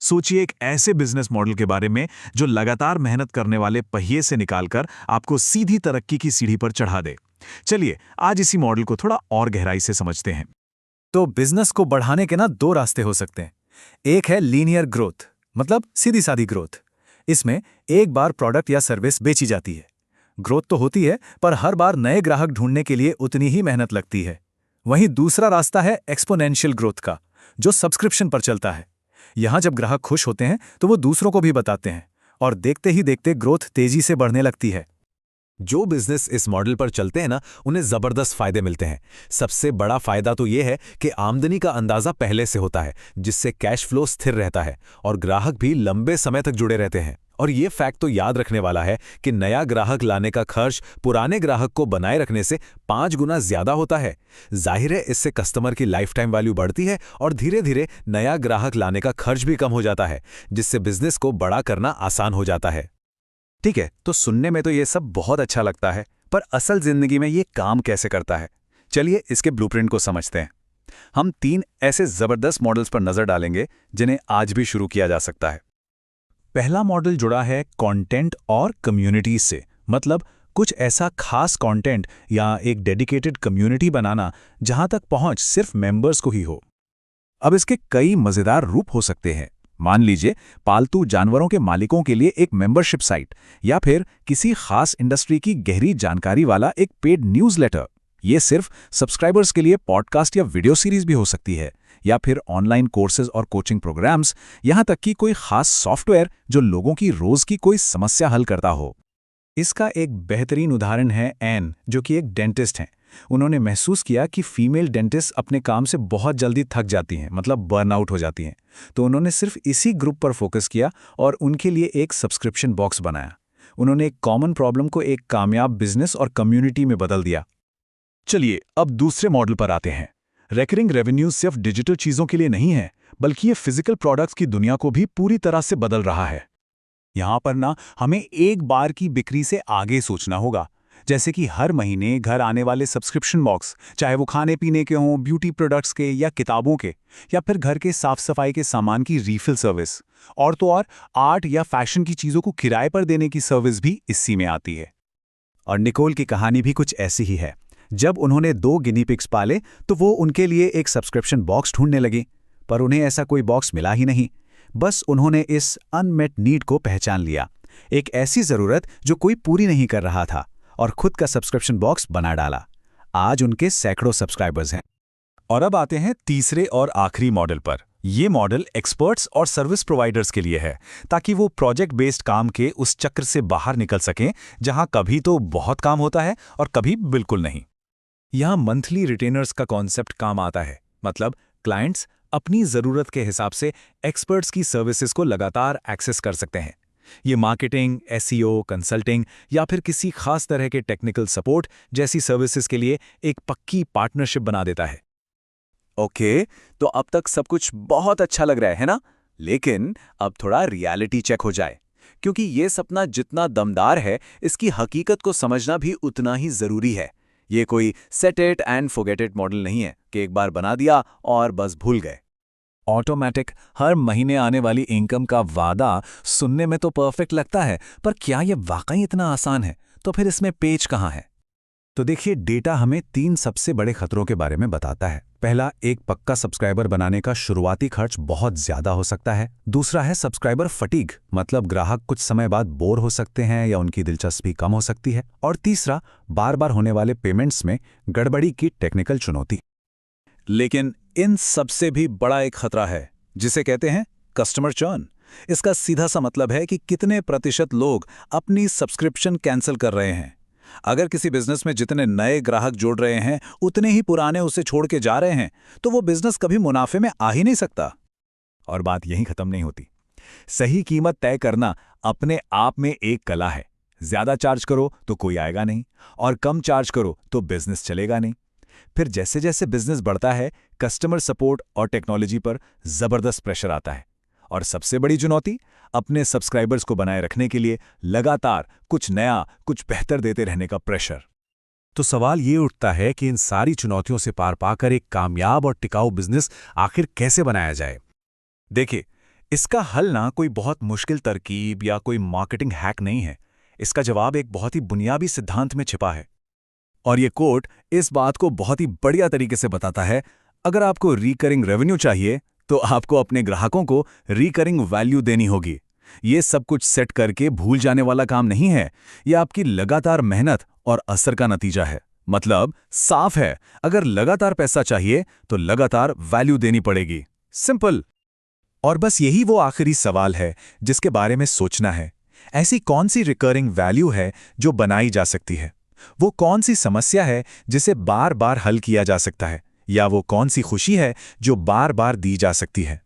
सोचिए एक ऐसे बिजनेस मॉडल के बारे में जो लगातार मेहनत करने वाले पहिए से निकालकर आपको सीधी तरक्की की सीढ़ी पर चढ़ा दे। चलिए आज इसी मॉडल को थोड़ा और गहराई से समझते हैं। तो बिजनेस को बढ़ाने के ना दो रास्ते हो सकते हैं। एक है लीनियर ग्रोथ, मतलब सीधी सादी ग्रोथ। इसमें एक बार प्रोडक्ट या सर्विस बेची जाती है। ग्रोथ तो होती है, पर हर बार नए ग्राहक ढूंढने के लिए उतनी ही मेहनत लगती है। वहीं दूसरा रास्ता है एक्सपोनेंशियल ग्रोथ का, जो सब्सक्रिप्शन पर चलता है। यहां जब ग्राहक खुश होते हैं तो वो दूसरों को भी बताते हैं, और देखते ही देखते ग्रोथ तेजी से बढ़ने लगती है। जो बिजनेस इस मॉडल पर चलते हैं ना, उन्हें जबरदस्त फायदे मिलते हैं। सबसे बड़ा फायदा तो यह है कि आमदनी का अंदाजा पहले से होता है, जिससे कैश फ्लो स्थिर रहता है और ग्राहक भी लंबे समय तक जुड़े रहते हैं। और ये फैक्ट तो याद रखने वाला है कि नया ग्राहक लाने का खर्च पुराने ग्राहक को बनाए रखने से 5 गुना ज्यादा होता है। जाहिर है, इससे कस्टमर की लाइफ टाइम वैल्यू बढ़ती है और धीरे धीरे नया ग्राहक लाने का खर्च भी कम हो जाता है, जिससे बिजनेस को बड़ा करना आसान हो जाता है। ठीक है, तो सुनने में तो ये सब बहुत अच्छा लगता है, पर असल जिंदगी में ये काम कैसे करता है? चलिए इसके ब्लूप्रिंट को समझते हैं। हम 3 ऐसे जबरदस्त मॉडल्स पर नजर डालेंगे जिन्हें आज भी शुरू किया जा सकता है। पहला मॉडल जुड़ा है कंटेंट और कम्युनिटी से, मतलब कुछ ऐसा खास कंटेंट या एक डेडिकेटेड कम्युनिटी बनाना जहां तक पहुंच सिर्फ मेंबर्स को ही हो। अब इसके कई मजेदार रूप हो सकते हैं। मान लीजिए पालतू जानवरों के मालिकों के लिए एक मेंबरशिप साइट, या फिर किसी खास इंडस्ट्री की गहरी जानकारी वाला एक पेड न्यूज़लेटर। ये सिर्फ सब्सक्राइबर्स के लिए पॉडकास्ट या वीडियो सीरीज भी हो सकती है, या फिर ऑनलाइन कोर्सेज और कोचिंग प्रोग्राम्स, यहां तक कि कोई खास सॉफ्टवेयर जो लोगों की रोज की कोई समस्या हल करता हो। इसका एक बेहतरीन उदाहरण है एन, जो कि एक डेंटिस्ट हैं। उन्होंने महसूस किया कि फीमेल डेंटिस्ट अपने काम से बहुत जल्दी थक जाती हैं, मतलब बर्नआउट हो जाती हैं। तो उन्होंने सिर्फ इसी ग्रुप पर फोकस किया और उनके लिए एक सब्सक्रिप्शन बॉक्स बनाया। उन्होंने एक कॉमन प्रॉब्लम को एक कामयाब बिजनेस और कम्युनिटी में बदल दिया। चलिए अब दूसरे मॉडल पर आते हैं। रेकरिंग रेवेन्यू सिर्फ डिजिटल चीजों के लिए नहीं है, बल्कि ये फिजिकल प्रोडक्ट्स की दुनिया को भी पूरी तरह से बदल रहा है। यहां पर ना हमें एक बार की बिक्री से आगे सोचना होगा, जैसे कि हर महीने घर आने वाले सब्सक्रिप्शन बॉक्स, चाहे वो खाने पीने के हों, ब्यूटी प्रोडक्ट्स के या किताबों के, या फिर घर के साफ सफाई के सामान की रीफिल सर्विस, और तो और आर्ट या फैशन की चीज़ों को किराए पर देने की सर्विस भी इसी में आती है। और निकोल की कहानी भी कुछ ऐसी ही है। जब उन्होंने 2 गिनी पिग्स पाले तो वो उनके लिए एक सब्सक्रिप्शन बॉक्स ढूंढने लगी, पर उन्हें ऐसा कोई बॉक्स मिला ही नहीं। बस उन्होंने इस अनमेट नीड को पहचान लिया, एक ऐसी ज़रूरत जो कोई पूरी नहीं कर रहा था, और खुद का सब्सक्रिप्शन बॉक्स बना डाला। आज उनके सैकड़ों सब्सक्राइबर्स हैं। और अब आते हैं तीसरे और आखिरी मॉडल पर। ये मॉडल एक्सपर्ट्स और सर्विस प्रोवाइडर्स के लिए है, ताकि वो प्रोजेक्ट बेस्ड काम के उस चक्र से बाहर निकल सकें जहां कभी तो बहुत काम होता है और कभी बिल्कुल नहीं। यहां मंथली रिटेनर्स का कॉन्सेप्ट काम आता है, मतलब क्लाइंट्स अपनी ज़रूरत के हिसाब से एक्सपर्ट्स की सर्विसेज को लगातार एक्सेस कर सकते हैं। ये मार्केटिंग, एसईओ, कंसल्टिंग या फिर किसी खास तरह के टेक्निकल सपोर्ट जैसी सर्विसेज के लिए एक पक्की पार्टनरशिप बना देता है। ओके, तो अब तक सब कुछ बहुत अच्छा लग रहा है ना? लेकिन अब थोड़ा रियलिटी चेक हो जाए, क्योंकि ये सपना जितना दमदार है, इसकी हकीकत को समझना भी उतना ही ज़रूरी है। ये कोई set it and forget it model नहीं है कि एक बार बना दिया और बस भूल गए। ऑटोमेटिक हर महीने आने वाली इनकम का वादा सुनने में तो परफेक्ट लगता है, पर क्या ये वाकई इतना आसान है? तो फिर इसमें पेच कहाँ है? तो देखिए, डेटा हमें 3 सबसे बड़े खतरों के बारे में बताता है। पहला, एक पक्का सब्सक्राइबर बनाने का शुरुआती खर्च बहुत ज्यादा हो सकता है। दूसरा है सब्सक्राइबर फटीग, मतलब ग्राहक कुछ समय बाद बोर हो सकते हैं या उनकी दिलचस्पी कम हो सकती है। और तीसरा, बार बार होने वाले पेमेंट्स में गड़बड़ी की टेक्निकल चुनौती। लेकिन इन सबसे भी बड़ा एक खतरा है, जिसे कहते हैं कस्टमर चर्न। इसका सीधा सा मतलब है कि कितने प्रतिशत लोग अपनी सब्सक्रिप्शन कैंसिल कर रहे हैं। अगर किसी बिजनेस में जितने नए ग्राहक जोड़ रहे हैं, उतने ही पुराने उसे छोड़ के जा रहे हैं, तो वो बिजनेस कभी मुनाफे में आ ही नहीं सकता। और बात यहीं खत्म नहीं होती। सही कीमत तय करना अपने आप में एक कला है। ज्यादा चार्ज करो तो कोई आएगा नहीं, और कम चार्ज करो तो बिजनेस चलेगा नहीं। फिर जैसे जैसे बिजनेस बढ़ता है, कस्टमर सपोर्ट और टेक्नोलॉजी पर जबरदस्त प्रेशर आता है। और सबसे बड़ी चुनौती, अपने सब्सक्राइबर्स को बनाए रखने के लिए लगातार कुछ नया, कुछ बेहतर देते रहने का प्रेशर। तो सवाल ये उठता है कि इन सारी चुनौतियों से पार पाकर एक कामयाब और टिकाऊ बिजनेस आखिर कैसे बनाया जाए। देखिए, इसका हल ना कोई बहुत मुश्किल तरकीब या कोई मार्केटिंग हैक नहीं है। इसका जवाब एक बहुत ही बुनियादी सिद्धांत में छिपा है। और ये कोट इस बात को बहुत ही बढ़िया तरीके से बताता है। अगर आपको रिकरिंग रेवेन्यू चाहिए तो आपको अपने ग्राहकों को रिकरिंग वैल्यू देनी होगी। ये सब कुछ सेट करके भूल जाने वाला काम नहीं है, ये आपकी लगातार मेहनत और असर का नतीजा है। मतलब साफ है, अगर लगातार पैसा चाहिए तो लगातार वैल्यू देनी पड़ेगी। सिंपल। और बस यही वो आखिरी सवाल है जिसके बारे में सोचना है। ऐसी कौन सी रिकरिंग वैल्यू है जो बनाई जा सकती है? वो कौन सी समस्या है जिसे बार बार हल किया जा सकता है? या वो कौन सी खुशी है जो बार बार दी जा सकती है?